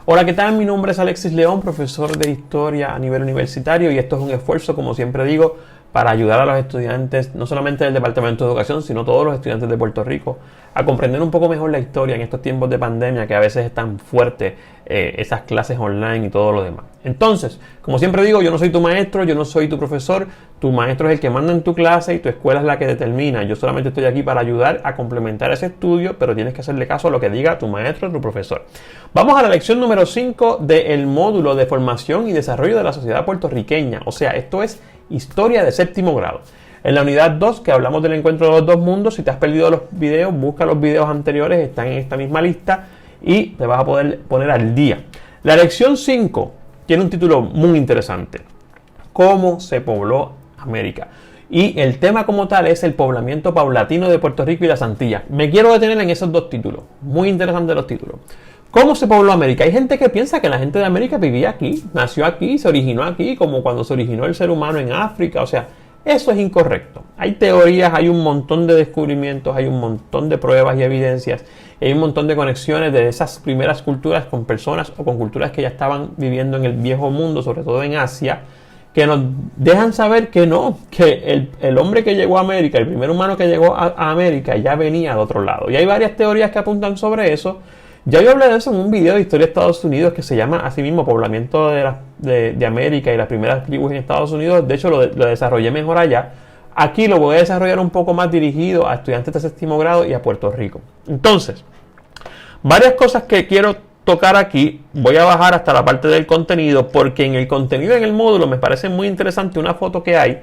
Hola, ¿qué tal? Mi nombre es Alexis León, profesor de Historia a nivel universitario, y esto es un esfuerzo, como siempre digo, para ayudar a los estudiantes, no solamente del Departamento de Educación, sino todos los estudiantes de Puerto Rico, a comprender un poco mejor la historia en estos tiempos de pandemia que a veces es tan fuerte, esas clases online y todo lo demás. Entonces, como siempre digo, yo no soy tu maestro, yo no soy tu profesor, tu maestro es el que manda en tu clase y tu escuela es la que determina. Yo solamente estoy aquí para ayudar a complementar ese estudio, pero tienes que hacerle caso a lo que diga tu maestro o tu profesor. Vamos a la lección número 5 del módulo de formación y desarrollo de la sociedad puertorriqueña. O sea, esto es historia de séptimo grado. En la unidad 2, que hablamos del encuentro de los dos mundos, si te has perdido los videos, busca los videos anteriores, están en esta misma lista y te vas a poder poner al día. La lección 5 tiene un título muy interesante: ¿Cómo se pobló América? Y el tema como tal es el poblamiento paulatino de Puerto Rico y las Antillas. Me quiero detener en esos dos títulos. Muy interesantes los títulos. ¿Cómo se pobló América? Hay gente que piensa que la gente de América vivía aquí, nació aquí, se originó aquí, como cuando se originó el ser humano en África. O sea, eso es incorrecto. Hay teorías, hay un montón de descubrimientos, hay un montón de pruebas y evidencias, y hay un montón de conexiones de esas primeras culturas con personas o con culturas que ya estaban viviendo en el viejo mundo, sobre todo en Asia, que nos dejan saber que no, que el hombre que llegó a América, el primer humano que llegó a América, ya venía de otro lado. Y hay varias teorías que apuntan sobre eso. Ya yo hablé de eso en un video de historia de Estados Unidos que se llama así mismo Poblamiento de América y las primeras tribus en Estados Unidos. De hecho, lo desarrollé mejor allá. Aquí lo voy a desarrollar un poco más dirigido a estudiantes de séptimo grado y a Puerto Rico. Entonces, varias cosas que quiero tocar aquí. Voy a bajar hasta la parte del contenido, porque en el contenido en el módulo me parece muy interesante una foto que hay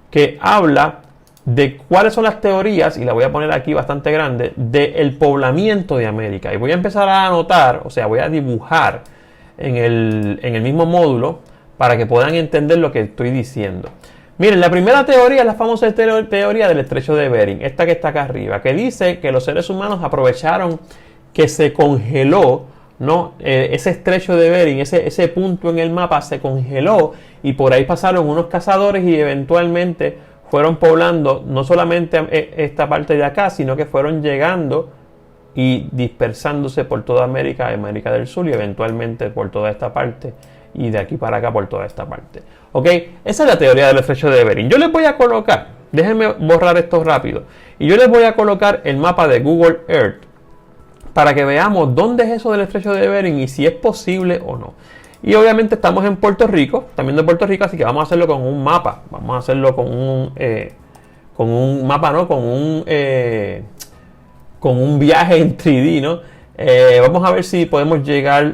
que habla de cuáles son las teorías, y la voy a poner aquí bastante grande, del poblamiento de América. Y voy a empezar a anotar, o sea, voy a dibujar en el mismo módulo para que puedan entender lo que estoy diciendo. Miren, la primera teoría es la famosa teoría del estrecho de Bering, esta que está acá arriba, que dice que los seres humanos aprovecharon que se congeló, ¿no? Ese estrecho de Bering, ese punto en el mapa se congeló, y por ahí pasaron unos cazadores y eventualmente fueron poblando no solamente esta parte de acá, sino que fueron llegando y dispersándose por toda América, América del Sur, y eventualmente por toda esta parte, y de aquí para acá por toda esta parte. ¿Ok? Esa es la teoría del estrecho de Bering. Yo les voy a colocar, déjenme borrar esto rápido, y yo les voy a colocar el mapa de Google Earth para que veamos dónde es eso del estrecho de Bering y si es posible o no. Y obviamente estamos en Puerto Rico, también de Puerto Rico, así que vamos a hacerlo con un mapa. Vamos a hacerlo con un mapa, ¿no? Con un viaje en 3D, ¿no? Vamos a ver si podemos llegar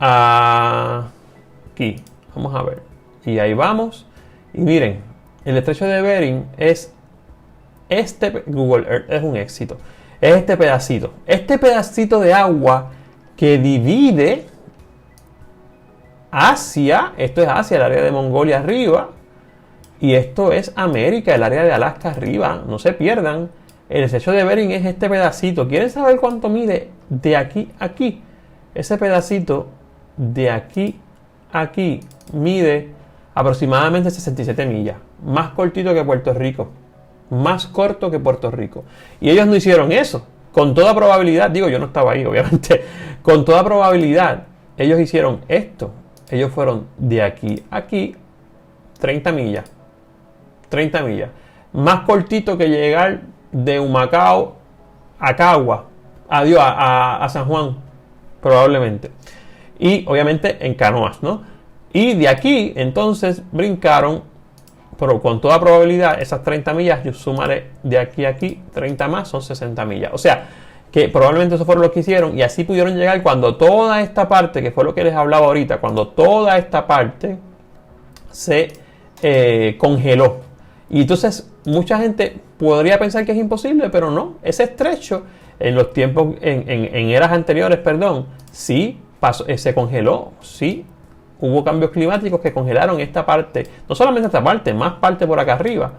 a aquí. Vamos a ver. Y ahí vamos. Y miren, el estrecho de Bering es Google Earth es un éxito. Es este pedacito de agua que divide Asia. Esto es Asia, el área de Mongolia arriba, y esto es América, el área de Alaska arriba. No se pierdan, el estrecho de Bering es este pedacito. ¿Quieren saber cuánto mide de aquí a aquí? Ese pedacito de aquí a aquí mide aproximadamente 67 millas, más cortito que Puerto Rico, más corto que Puerto Rico. Y ellos no hicieron eso. Con toda probabilidad, digo, yo no estaba ahí obviamente, con toda probabilidad ellos hicieron esto. Ellos fueron de aquí a aquí 30 millas. 30 millas. Más cortito que llegar de Humacao a Cagua. Adiós, a San Juan, probablemente. Y obviamente en canoas, ¿no? Y de aquí, entonces, brincaron, pero con toda probabilidad, esas 30 millas, yo sumaré de aquí a aquí, 30 más, son 60 millas. O sea, que probablemente eso fue lo que hicieron, y así pudieron llegar cuando toda esta parte, que fue lo que les hablaba ahorita, cuando toda esta parte se congeló. Y entonces mucha gente podría pensar que es imposible, pero no. Ese estrecho en los tiempos, en eras anteriores, perdón, sí pasó, se congeló, sí hubo cambios climáticos que congelaron esta parte, no solamente esta parte, más parte por acá arriba,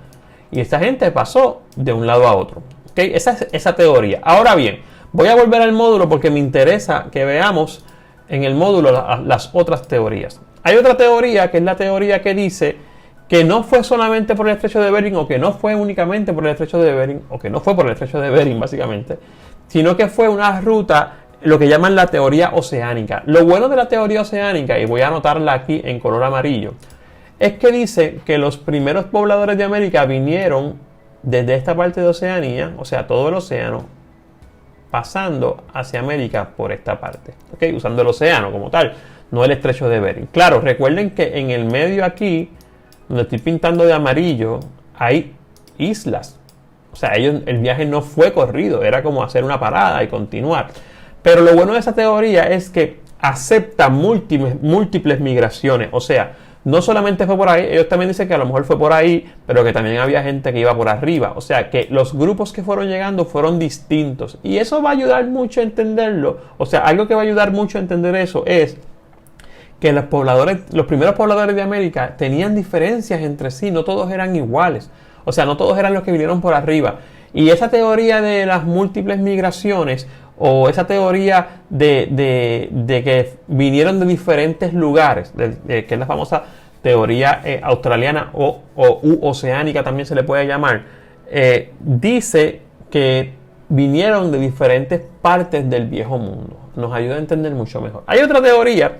y esta gente pasó de un lado a otro. ¿Okay? Esa es esa teoría. Ahora bien, voy a volver al módulo porque me interesa que veamos en el módulo las otras teorías. Hay otra teoría que es la teoría que dice que no fue solamente por el estrecho de Bering, o que no fue únicamente por el estrecho de Bering, o que no fue por el estrecho de Bering básicamente, sino que fue una ruta lo que llaman la teoría oceánica. Lo bueno de la teoría oceánica, y voy a anotarla aquí en color amarillo, es que dice que los primeros pobladores de América vinieron desde esta parte de Oceanía, o sea, todo el océano, pasando hacia América por esta parte, ¿ok? Usando el océano como tal, no el estrecho de Bering. Claro, recuerden que en el medio aquí, donde estoy pintando de amarillo, hay islas. O sea, el viaje no fue corrido, era como hacer una parada y continuar. Pero lo bueno de esa teoría es que acepta múltiples migraciones. O sea, no solamente fue por ahí, ellos también dicen que a lo mejor fue por ahí, pero que también había gente que iba por arriba. O sea, que los grupos que fueron llegando fueron distintos. Y eso va a ayudar mucho a entenderlo. O sea, algo que va a ayudar mucho a entender eso es que los primeros pobladores de América tenían diferencias entre sí, no todos eran iguales. O sea, no todos eran los que vinieron por arriba. Y esa teoría de las múltiples migraciones, o esa teoría de que vinieron de diferentes lugares, que es la famosa teoría australiana o oceánica también se le puede llamar, dice que vinieron de diferentes partes del viejo mundo. Nos ayuda a entender mucho mejor. Hay otra teoría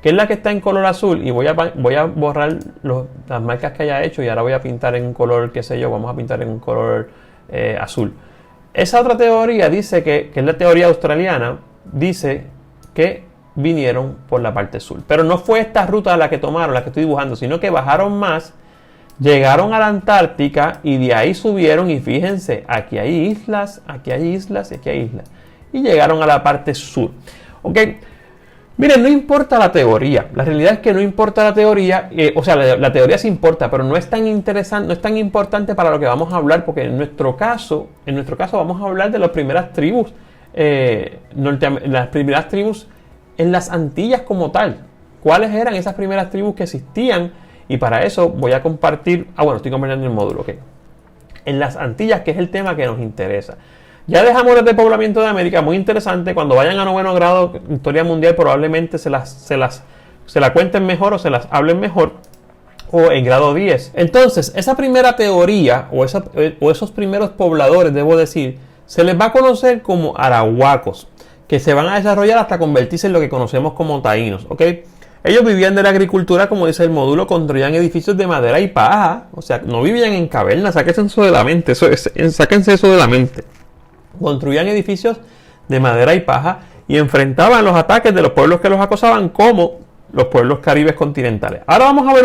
que es la que está en color azul, y voy a borrar las marcas que haya hecho y ahora voy a pintar en un color, qué sé yo, vamos a pintar en un color azul. Esa otra teoría dice que es la teoría australiana, dice que vinieron por la parte sur. Pero no fue esta ruta la que tomaron, la que estoy dibujando, sino que bajaron más, llegaron a la Antártica y de ahí subieron, y fíjense, aquí hay islas, aquí hay islas, aquí hay islas. Y llegaron a la parte sur. ¿Ok? Miren, no importa la teoría. La realidad es que no importa la teoría. O sea, la teoría sí importa, pero no es tan interesante, no es tan importante para lo que vamos a hablar, porque en nuestro caso vamos a hablar de las primeras tribus, las primeras tribus en las Antillas como tal. ¿Cuáles eran esas primeras tribus que existían? Y para eso voy a compartir. Bueno, estoy compartiendo el módulo, ok. En las Antillas, que es el tema que nos interesa. Ya dejamos el despoblamiento de América, muy interesante. Cuando vayan a noveno grado, historia mundial, probablemente se la cuenten mejor o se las hablen mejor, o en grado 10. Entonces, esa primera teoría, o esos primeros pobladores, debo decir, se les va a conocer como arahuacos, que se van a desarrollar hasta convertirse en lo que conocemos como taínos, ¿ok? Ellos vivían de la agricultura, como dice el módulo, construían edificios de madera y paja, o sea, no vivían en cavernas, sáquense eso de la mente, sáquense eso de la mente. Construían edificios de madera y paja y enfrentaban los ataques de los pueblos que los acosaban, como los pueblos caribes continentales. Ahora vamos a ver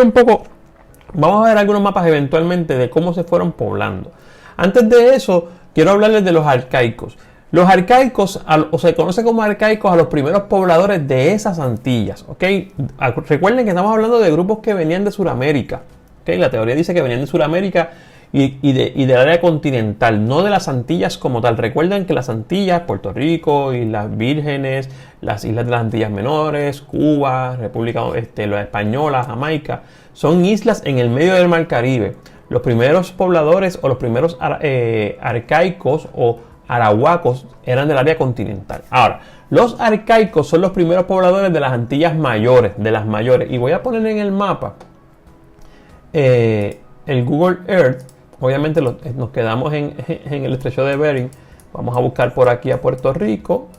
algunos mapas eventualmente de cómo se fueron poblando. Antes de eso, quiero hablarles de los arcaicos. Los arcaicos, o se conoce como arcaicos a los primeros pobladores de esas Antillas, ¿ok? Recuerden que estamos hablando de grupos que venían de Sudamérica, ¿ok? La teoría dice que venían de Sudamérica y del área continental, no de las Antillas como tal. Recuerden que las Antillas, Puerto Rico, Islas Vírgenes, las Islas de las Antillas Menores, Cuba, República la Española, Jamaica, son islas en el medio del Mar Caribe. Los primeros pobladores o los primeros arcaicos o arahuacos eran del área continental. Ahora, los arcaicos son los primeros pobladores de las Antillas mayores, y voy a poner en el mapa el Google Earth. Obviamente nos quedamos en el estrecho de Bering. Vamos a buscar por aquí a Puerto Rico.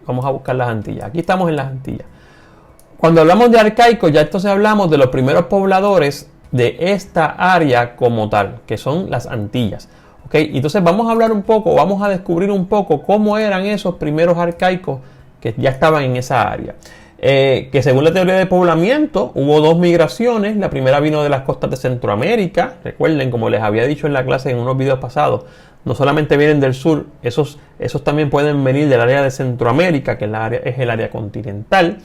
Vamos a buscar las Antillas. Aquí estamos en las Antillas. Cuando hablamos de arcaicos, ya entonces hablamos de los primeros pobladores de esta área como tal, que son las Antillas. ¿Okay? Entonces vamos a descubrir un poco cómo eran esos primeros arcaicos que ya estaban en esa área. Que según la teoría de poblamiento hubo dos migraciones. La primera vino de las costas de Centroamérica. Recuerden, como les había dicho en la clase en unos videos pasados, no solamente vienen del sur, esos también pueden venir del área de Centroamérica, que es el área continental.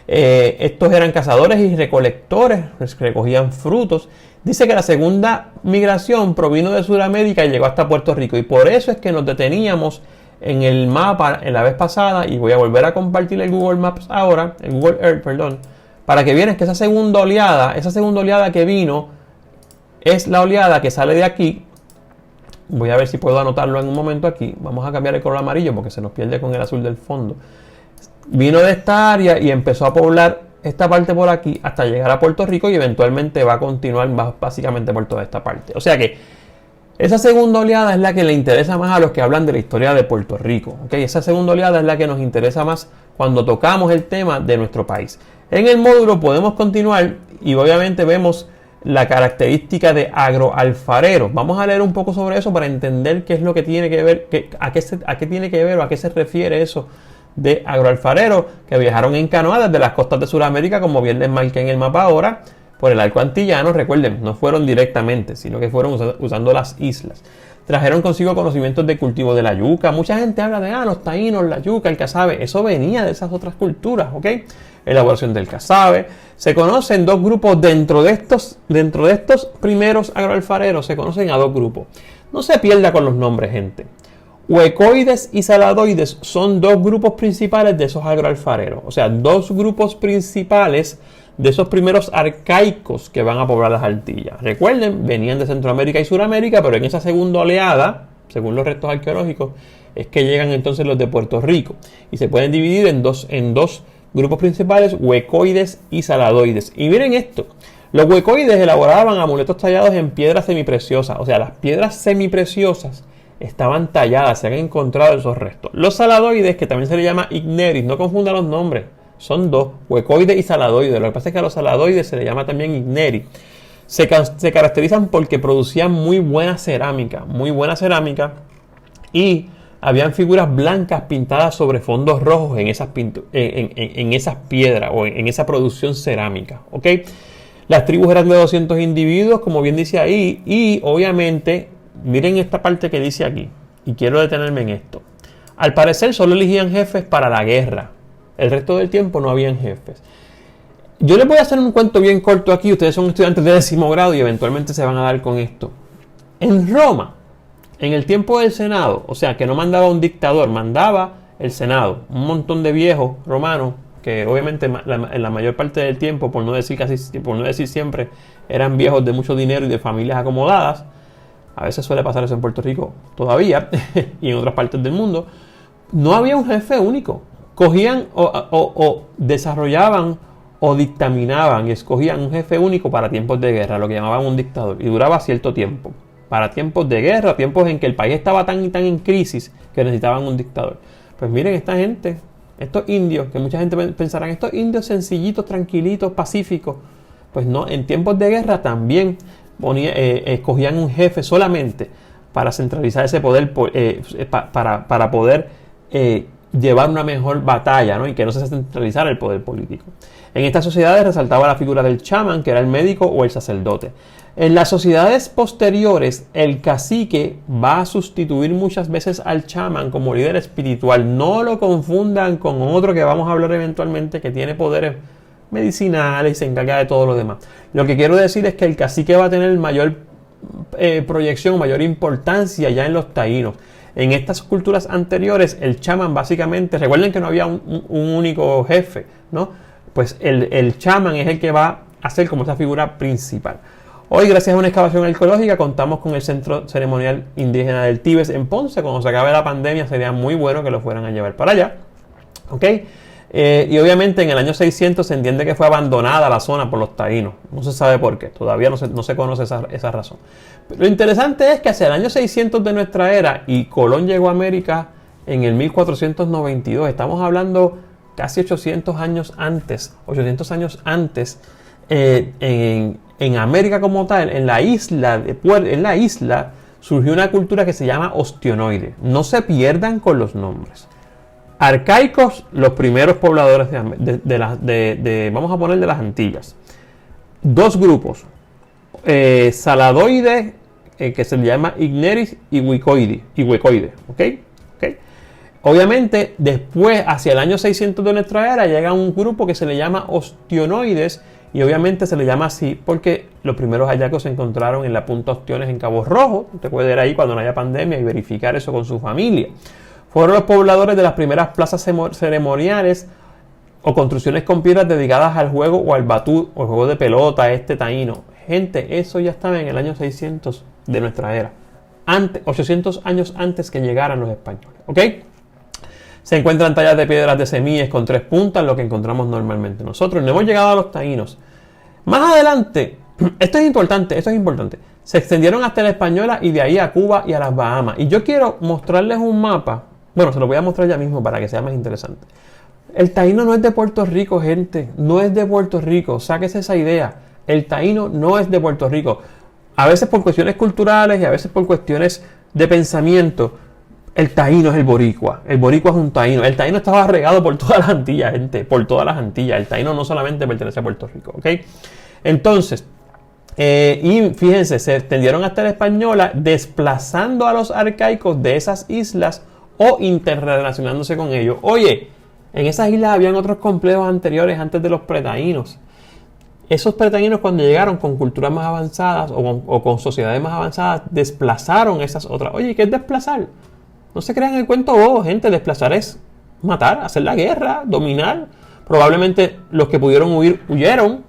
Estos eran cazadores y recolectores, recogían frutos. Dice que la segunda migración provino de Sudamérica y llegó hasta Puerto Rico, y por eso es que nos deteníamos en el mapa en la vez pasada, y voy a volver a compartir el Google Maps ahora, el Google Earth, perdón, para que vean que esa segunda oleada que vino es la oleada que sale de aquí. Voy a ver si puedo anotarlo en un momento aquí. Vamos a cambiar el color amarillo porque se nos pierde con el azul del fondo. Vino de esta área y empezó a poblar esta parte por aquí hasta llegar a Puerto Rico, y eventualmente va a continuar básicamente por toda esta parte. O sea que Esa segunda oleada es la que le interesa más a los que hablan de la historia de Puerto Rico. ¿Okay? Esa segunda oleada es la que nos interesa más cuando tocamos el tema de nuestro país. En el módulo podemos continuar y obviamente vemos la característica de agroalfarero. Vamos a leer un poco sobre eso para entender qué es lo que tiene que ver, a qué tiene que ver o a qué se refiere eso de agroalfarero, que viajaron en canoa desde las costas de Sudamérica, como bien les marqué en el mapa ahora, por el arco antillano. Recuerden, no fueron directamente, sino que fueron usando las islas. Trajeron consigo conocimientos de cultivo de la yuca. Mucha gente habla de los taínos, la yuca, el casabe. Eso venía de esas otras culturas, ¿ok? Elaboración del casabe. Se conocen dos grupos dentro de estos primeros agroalfareros. Se conocen a dos grupos. No se pierda con los nombres, gente. Huecoides y saladoides son dos grupos principales de esos agroalfareros. O sea, dos grupos principales de esos primeros arcaicos que van a poblar las Antillas. Recuerden, venían de Centroamérica y Suramérica, pero en esa segunda oleada, según los restos arqueológicos, es que llegan entonces los de Puerto Rico. Y se pueden dividir en dos grupos principales, huecoides y saladoides. Y miren esto, los huecoides elaboraban amuletos tallados en piedras semipreciosas. O sea, las piedras semipreciosas estaban talladas, se han encontrado esos restos. Los saladoides, que también se le llama igneris, no confundan los nombres. Son dos, huecoides y saladoides. Lo que pasa es que a los saladoides se le llama también igneri. Se caracterizan porque producían muy buena cerámica. Y habían figuras blancas pintadas sobre fondos rojos en esas piedras o en esa producción cerámica. ¿Okay? Las tribus eran de 200 individuos, como bien dice ahí. Y obviamente, miren esta parte que dice aquí. Y quiero detenerme en esto. Al parecer solo elegían jefes para la guerra. El resto del tiempo no habían jefes. Yo les voy a hacer un cuento bien corto aquí. Ustedes son estudiantes de 10º grado y eventualmente se van a dar con esto. En Roma, en el tiempo del Senado, o sea que no mandaba un dictador, mandaba el Senado. Un montón de viejos romanos que obviamente en la mayor parte del tiempo, por no decir siempre, eran viejos de mucho dinero y de familias acomodadas. A veces suele pasar eso en Puerto Rico todavía y en otras partes del mundo. No había un jefe único. Cogían o desarrollaban o dictaminaban y escogían un jefe único para tiempos de guerra, lo que llamaban un dictador, y duraba cierto tiempo. Para tiempos de guerra, tiempos en que el país estaba tan y tan en crisis que necesitaban un dictador. Pues miren esta gente, estos indios, que mucha gente pensará, estos indios sencillitos, tranquilitos, pacíficos. Pues no, en tiempos de guerra también escogían un jefe solamente para centralizar ese poder, para poder llevar una mejor batalla, ¿no? Y que no se centralizara el poder político. En estas sociedades resaltaba la figura del chamán, que era el médico o el sacerdote. En las sociedades posteriores, el cacique va a sustituir muchas veces al chamán como líder espiritual. No lo confundan con otro que vamos a hablar eventualmente, que tiene poderes medicinales y se encarga de todo lo demás. Lo que quiero decir es que el cacique va a tener mayor proyección, mayor importancia ya en los taínos. En estas culturas anteriores, el chamán básicamente, recuerden que no había un único jefe, ¿no? Pues el chamán es el que va a ser como esa figura principal. Hoy, gracias a una excavación arqueológica, contamos con el Centro Ceremonial Indígena del Tíbes en Ponce. Cuando se acabe la pandemia, sería muy bueno que lo fueran a llevar para allá. ¿Ok? Y obviamente en el año 600 se entiende que fue abandonada la zona por los taínos. No se sabe por qué, todavía no se conoce esa razón. Pero lo interesante es que hacia el año 600 de nuestra era, y Colón llegó a América en el 1492, estamos hablando casi 800 años antes, en América como tal, en la isla surgió una cultura que se llama ostionoide. No se pierdan con los nombres. Arcaicos, los primeros pobladores vamos a poner de las Antillas. Dos grupos, saladoide, que se le llama igneris y huecoide. ¿Okay? Obviamente, después, hacia el año 600 de nuestra era, llega un grupo que se le llama ostionoides, y obviamente se le llama así porque los primeros hallazgos se encontraron en la punta Ostiones en Cabo Rojo. Usted puede ir ahí cuando no haya pandemia y verificar eso con su familia. Fueron los pobladores de las primeras plazas ceremoniales o construcciones con piedras dedicadas al juego o al batú o el juego de pelota taíno. Gente, eso ya estaba en el año 600 de nuestra era. 800 años antes que llegaran los españoles. ¿Ok? Se encuentran tallas de piedras de semillas con 3 puntas, lo que encontramos normalmente nosotros. No hemos llegado a los taínos. Más adelante, esto es importante. Se extendieron hasta la Española y de ahí a Cuba y a las Bahamas. Y yo quiero mostrarles un mapa. Bueno, se lo voy a mostrar ya mismo para que sea más interesante. El taíno no es de Puerto Rico, gente. No es de Puerto Rico. Sáquese esa idea. El taíno no es de Puerto Rico. A veces por cuestiones culturales y a veces por cuestiones de pensamiento. El taíno es el boricua. El boricua es un taíno. El taíno estaba regado por todas las Antillas, gente. Por todas las Antillas. El taíno no solamente pertenece a Puerto Rico. ¿Ok? Entonces, y fíjense, se extendieron hasta la Española, desplazando a los arcaicos de esas islas o interrelacionándose con ellos. Oye, en esas islas habían otros complejos anteriores antes de los pretaínos. Esos pretaínos, cuando llegaron con culturas más avanzadas o con sociedades más avanzadas, desplazaron esas otras. Oye, ¿qué es desplazar? No se crean el cuento bobo, gente. Desplazar es matar, hacer la guerra, dominar. Probablemente los que pudieron huir, huyeron,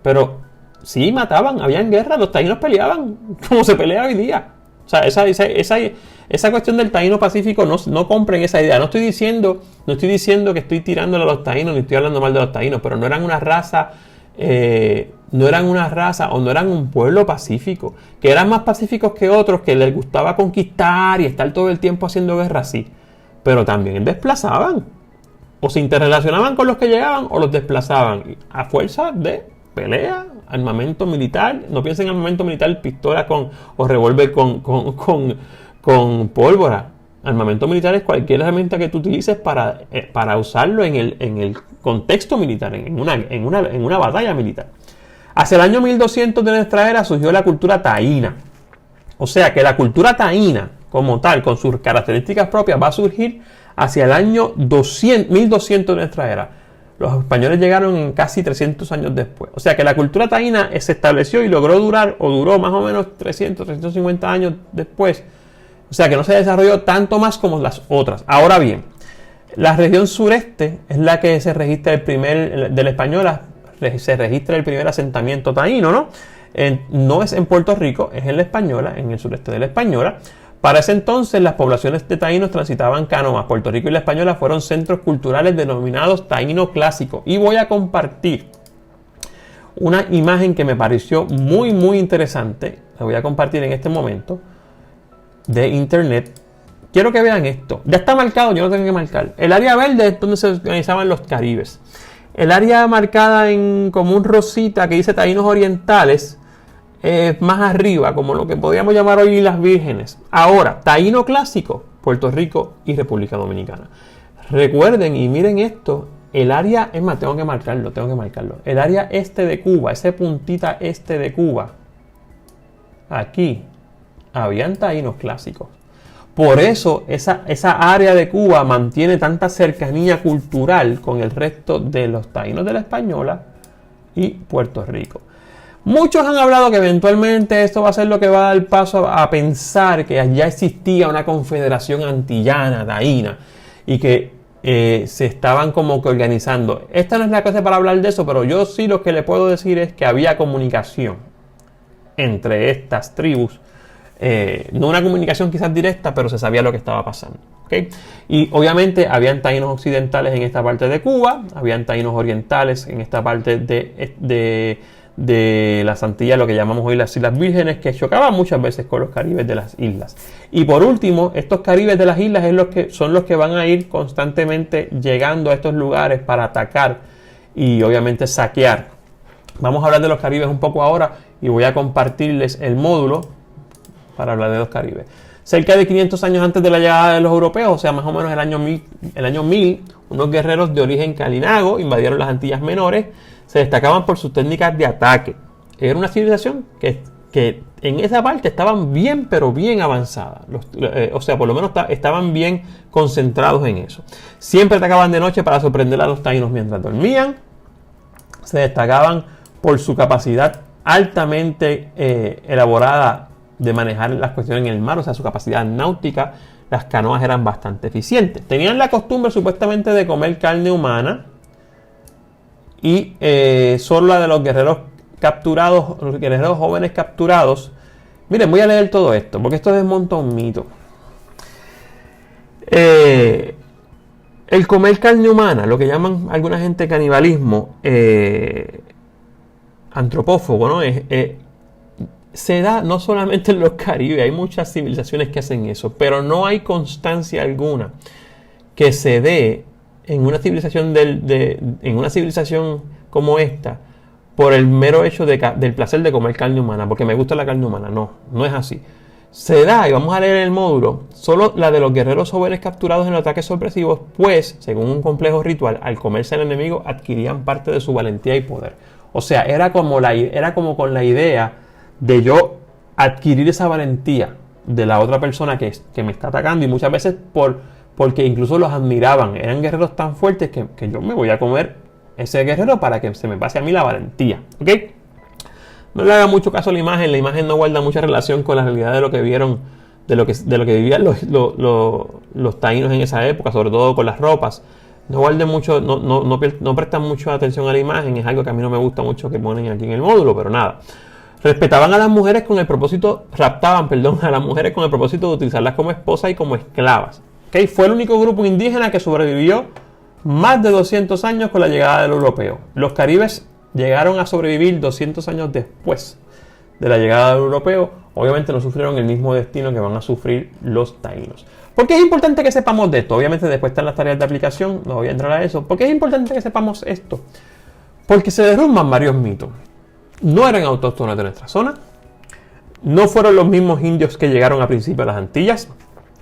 pero sí mataban, habían guerra, los taínos peleaban como se pelea hoy día. O sea, esa cuestión del taíno pacífico, no compren esa idea. No estoy diciendo que estoy tirándole a los taínos, ni estoy hablando mal de los taínos, pero no eran una raza, o no eran un pueblo pacífico, que eran más pacíficos que otros, que les gustaba conquistar y estar todo el tiempo haciendo guerra, sí. Pero también desplazaban, o se interrelacionaban con los que llegaban, o los desplazaban a fuerza de pelea, armamento militar. No piensen en armamento militar, pistola o revólver con pólvora. Armamento militar es cualquier herramienta que tú utilices para usarlo en el contexto militar, en una batalla militar. Hacia el año 1200 de nuestra era surgió la cultura taína. O sea que la cultura taína, como tal, con sus características propias, va a surgir hacia el año 1200 de nuestra era. Los españoles llegaron en casi 300 años después. O sea que la cultura taína se estableció y logró duró más o menos 350 años después. O sea que no se desarrolló tanto más como las otras. Ahora bien, la región sureste es la que se registra de la Española, se registra el primer asentamiento taíno, ¿no? No es en Puerto Rico, es en la Española, en el sureste de la Española. Para ese entonces, las poblaciones de taínos transitaban canoas. Puerto Rico y la Española fueron centros culturales denominados taíno clásico. Y voy a compartir una imagen que me pareció muy, muy interesante. La voy a compartir en este momento de internet. Quiero que vean esto. Ya está marcado, yo no tengo que marcar. El área verde es donde se organizaban los caribes. El área marcada como un rosita que dice taínos orientales, más arriba, como lo que podríamos llamar hoy las vírgenes. Ahora, taíno clásico, Puerto Rico y República Dominicana. Recuerden y miren esto, el área, es más, tengo que marcarlo. El área este de Cuba, ese puntita este de Cuba, aquí, habían taínos clásicos. Por eso esa área de Cuba mantiene tanta cercanía cultural con el resto de los taínos de la Española y Puerto Rico. Muchos han hablado que eventualmente esto va a ser lo que va a dar paso a pensar que ya existía una confederación antillana, taína, y que se estaban como que organizando. Esta no es la cosa para hablar de eso, pero yo sí lo que le puedo decir es que había comunicación entre estas tribus. No una comunicación quizás directa, pero se sabía lo que estaba pasando. ¿Okay? Y obviamente habían taínos occidentales en esta parte de Cuba, habían taínos orientales en esta parte de las Antillas, lo que llamamos hoy las Islas Vírgenes, que chocaban muchas veces con los caribes de las islas. Y por último, estos caribes de las islas son los que van a ir constantemente llegando a estos lugares para atacar y obviamente saquear. Vamos a hablar de los caribes un poco ahora y voy a compartirles el módulo para hablar de los caribes. Cerca de 500 años antes de la llegada de los europeos, o sea, más o menos el año 1000, unos guerreros de origen calinago invadieron las Antillas Menores. Se destacaban por sus técnicas de ataque. Era una civilización que en esa parte estaban bien, pero bien avanzada. O sea, por lo menos estaban bien concentrados en eso. Siempre atacaban de noche para sorprender a los taínos mientras dormían. Se destacaban por su capacidad altamente elaborada de manejar las cuestiones en el mar, o sea, su capacidad náutica. Las canoas eran bastante eficientes. Tenían la costumbre supuestamente de comer carne humana y solo la de los guerreros capturados, los guerreros jóvenes capturados. Miren, voy a leer todo esto porque esto desmonta un mito. El comer carne humana, lo que llaman alguna gente canibalismo antropófago, ¿no? se da no solamente en los Caribes, hay muchas civilizaciones que hacen eso, pero no hay constancia alguna que se dé en una civilización en una civilización como esta por el mero hecho del placer de comer carne humana, porque me gusta la carne humana. No, no es así. Se da, y vamos a leer el módulo, solo la de los guerreros jóvenes capturados en los ataques sorpresivos, pues, según un complejo ritual, al comerse al enemigo adquirían parte de su valentía y poder. O sea, era como con la idea de yo adquirir esa valentía de la otra persona que me está atacando, y muchas veces porque incluso los admiraban. Eran guerreros tan fuertes que yo me voy a comer ese guerrero para que se me pase a mí la valentía. ¿Ok? No le haga mucho caso a la imagen no guarda mucha relación con la realidad de lo que vieron, de lo que vivían los taínos en esa época, sobre todo con las ropas. No guarden mucho, no prestan mucha atención a la imagen, es algo que a mí no me gusta mucho que ponen aquí en el módulo, pero nada. Raptaban a las mujeres con el propósito de utilizarlas como esposas y como esclavas. ¿Okay? Fue el único grupo indígena que sobrevivió más de 200 años con la llegada del europeo. Los caribes llegaron a sobrevivir 200 años después de la llegada del europeo. Obviamente no sufrieron el mismo destino que van a sufrir los taínos. ¿Por qué es importante que sepamos de esto? Obviamente después están las tareas de aplicación, no voy a entrar a eso. ¿Por qué es importante que sepamos esto? Porque se derrumban varios mitos. No eran autóctonos de nuestra zona. No fueron los mismos indios que llegaron a principios de las Antillas.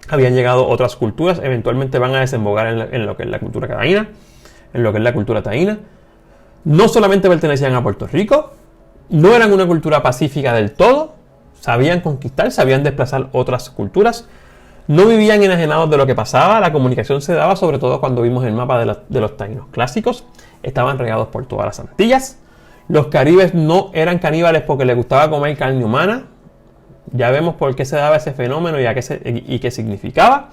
Habían llegado otras culturas. Eventualmente van a desembocar en lo que es la cultura taína. No solamente pertenecían a Puerto Rico. No eran una cultura pacífica del todo. Sabían conquistar, sabían desplazar otras culturas. No vivían enajenados de lo que pasaba. La comunicación se daba sobre todo cuando vimos el mapa de los taínos clásicos. Estaban regados por todas las Antillas. Los caribes no eran caníbales porque les gustaba comer carne humana. Ya vemos por qué se daba ese fenómeno y qué significaba.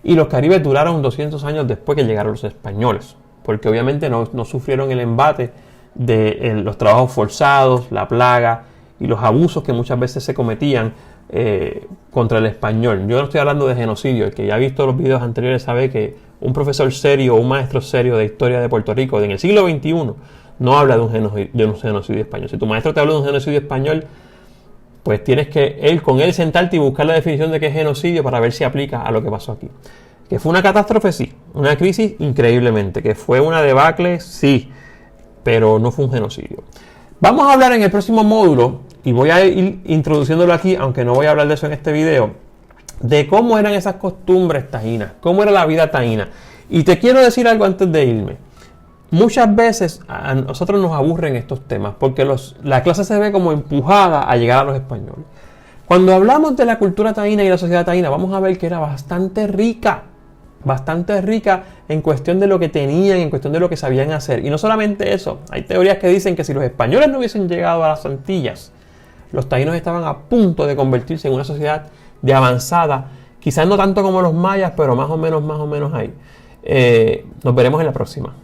Y los caribes duraron 200 años después que llegaron los españoles. Porque obviamente no sufrieron el embate de los trabajos forzados, la plaga y los abusos que muchas veces se cometían contra el español. Yo no estoy hablando de genocidio. El que ya ha visto los videos anteriores sabe que un profesor serio o un maestro serio de historia de Puerto Rico en el siglo XXI no habla de un genocidio español. Si tu maestro te habla de un genocidio español, pues tienes que con él sentarte y buscar la definición de qué es genocidio para ver si aplica a lo que pasó aquí. Que fue una catástrofe, sí. Una crisis, increíblemente. Que fue una debacle, sí. Pero no fue un genocidio. Vamos a hablar en el próximo módulo, y voy a ir introduciéndolo aquí, aunque no voy a hablar de eso en este video, de cómo eran esas costumbres taínas, cómo era la vida taína. Y te quiero decir algo antes de irme. Muchas veces a nosotros nos aburren estos temas porque la clase se ve como empujada a llegar a los españoles. Cuando hablamos de la cultura taína y la sociedad taína, vamos a ver que era bastante rica en cuestión de lo que tenían, en cuestión de lo que sabían hacer. Y no solamente eso, hay teorías que dicen que si los españoles no hubiesen llegado a las Antillas, los taínos estaban a punto de convertirse en una sociedad de avanzada, quizás no tanto como los mayas, pero más o menos ahí. Nos veremos en la próxima.